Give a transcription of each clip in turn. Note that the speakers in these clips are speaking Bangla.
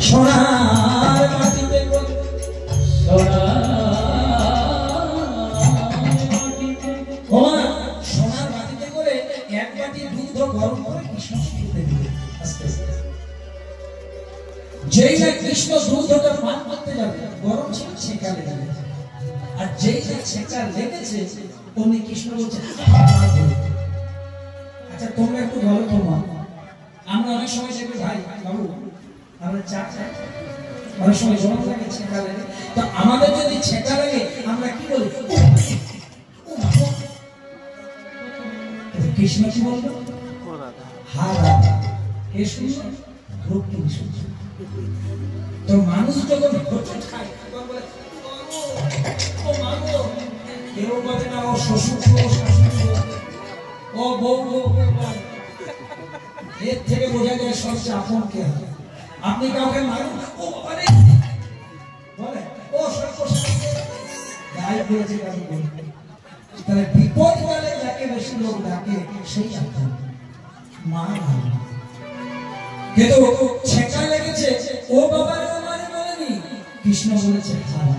সোনার মাটিতে সোনার মাটিতে করে এক বাটি দুধ গরম করে কৃষ্ণ শিশুতে দিবে আস্তে আস্তে। যেই না কৃষ্ণ দুধটা পান করতে যাবে গরম ছিল ছেঁকা লেগে গেছে, আর যেই না ছেঁকা লেগেছে অমনি কৃষ্ণ বলছে আচ্ছা তোমরা একটু বলো তো মা, আমরা অনেক সময় দেখি ভাই বাবু আমরা চা খাই, অনেক সময় জমা লাগে ছেঁকা লাগে, তো আমাদের যদি ছেঁকা লাগে আমরা কি বলি? কৃষ্ণ কি বলবো? হা রাধা কে শুনছো? রুক্মিণী শুনছো। তো মানুষ যখন হোঁচট খায় তখন বলে ও মাগো, কেউ বলে না ও শ্বশুর শাশুড়ি ও বউ, এর থেকে বোঝা যায় সবচেয়ে আপন কে হয়। আপনি কাউকে মারুন ও বাবারে বলে ও তাহলে বিপদ কালে যাকে বেশি লোক ডাকে সেই আপন মা। কিন্তু ছেঁকা লেগেছে ও বাবারে আমারে বলেনি, কৃষ্ণ বলেছে হারা।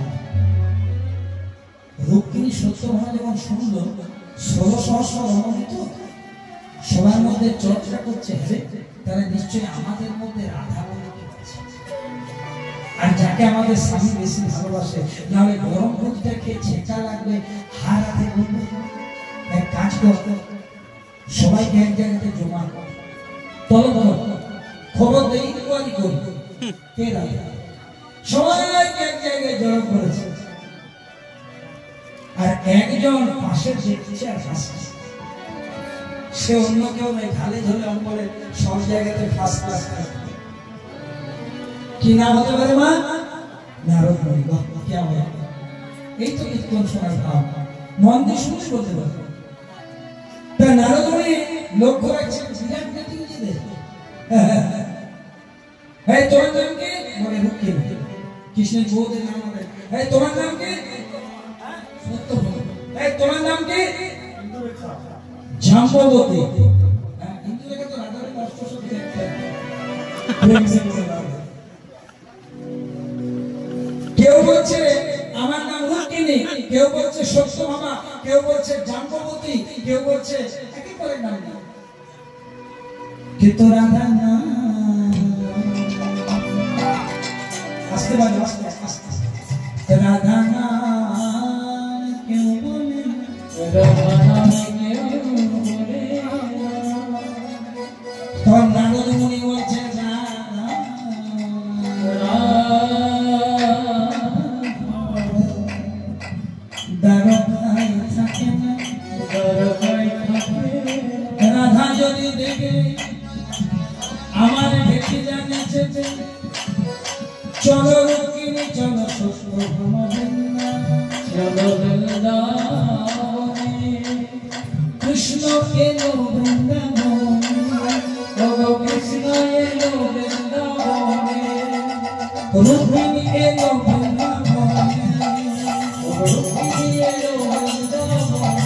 রুক্মিণী সত্যভামা যখন শুনলো 16 সহস্র রমণী তো সবার মধ্যে চর্চা করছে, তাহলে নিশ্চয়ই আমাদের মধ্যে রাধা বলে আছে, আর যাকে আমাদের স্বামী বেশি ভালোবাসে, নাহলে গরম দুধটা খেয়ে ছেঁকা লাগবে হারাতে বলবে। এক কাজ কর, সবাইকে এক জায়গাতে জমা কর, তল খবর দেই কোয়ারি করি কে রাধা, সবাইকে এক জায়গায় জড়ো করেছে, আর একজন পাশে দেখছে আর হাসছে, সে অন্য কেউ নেই, ঢালে ঢলে অম্বলে সব জায়গাতে ফার্স্ট ক্লাস। কি নাম হতে পারে মা? নারদ মুনি। এই তো কীর্তন শোনার ভাব, মন দিয়ে শুনে বলতে পারে। তা নারদ মুনি লক্ষ্য রাখছেন বিরাট নীতিদের। এই তোমার নাম কি? বলে রুক্মিণী। কৃষ্ণের বউদের নাম হবে এই তোমার নাম কি? সত্যভামা। এই তোমার নাম কি? জাম্ববতী। হিন্দু লেখা তো রাধার কষ্ট শক্তি একটা কেউ বলছে আমার নাম রুক্মিণী, কেউ বলছে সত্যভামা, কেউ বলছে জাম্ববতী, কেউ বলছে একেবারে নাম না, কিন্তু রাধার নাম আস্তে বাজে আস্তে আস্তে রাধা নাম কেউ বলে, রাধা নাম কেউ বলে। তখন নারদ মুনি বলছে রাধা যদি দেখে আমার দেখে জানেছে, চলো রুক্মিণী চলো সত্যভামা চলো বৃন্দাবনে, কৃষ্ণ এলো বৃন্দাবনে, কৃষ্ণ এলো বৃন্দাবনে, রুক্মিণী এলো বৃন্দাবনে, রুক্মিণী এলো বৃন্দাবনে,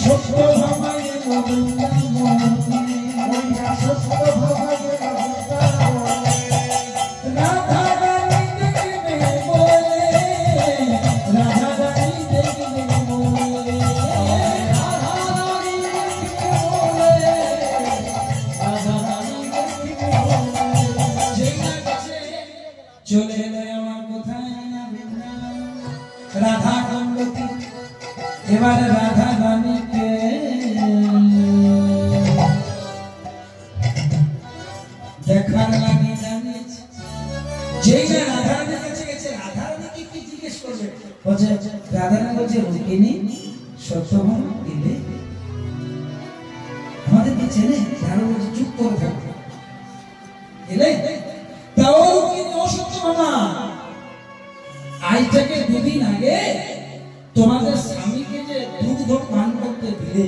সত্যভামা এলো বৃন্দাবনে, সত্যভামা এলো বৃন্দাবনে। রাধা রানী দেখবে বলে, রাধা রানী দেখবে বলে, রাধা রানী দেখবে বলে, রাধা রানী দেখবে বলে, যেই না গেছে চলে এলো আমার কোথায় না বৃন্দাবন। রাধা কান্দতি এবারে রাধা রানীকে দেখার লাগে জানিয়েছে, যেই না রাধা রানীর কাছে গেছে, রাধা রানীকে কি জিজ্ঞেস করবে? বলছে রাধা রানী বলছে রুক্মিণী সত্যভামা এলে, আমাদেরকে চেনে? যারা বলছে চুপ করে থাকবে এলে, তাও রুক্মিণী ও সত্যভামা আজ থেকে 2 দিন আগে তোমাদের স্বামীকে যে দুধ পান করতে দিলে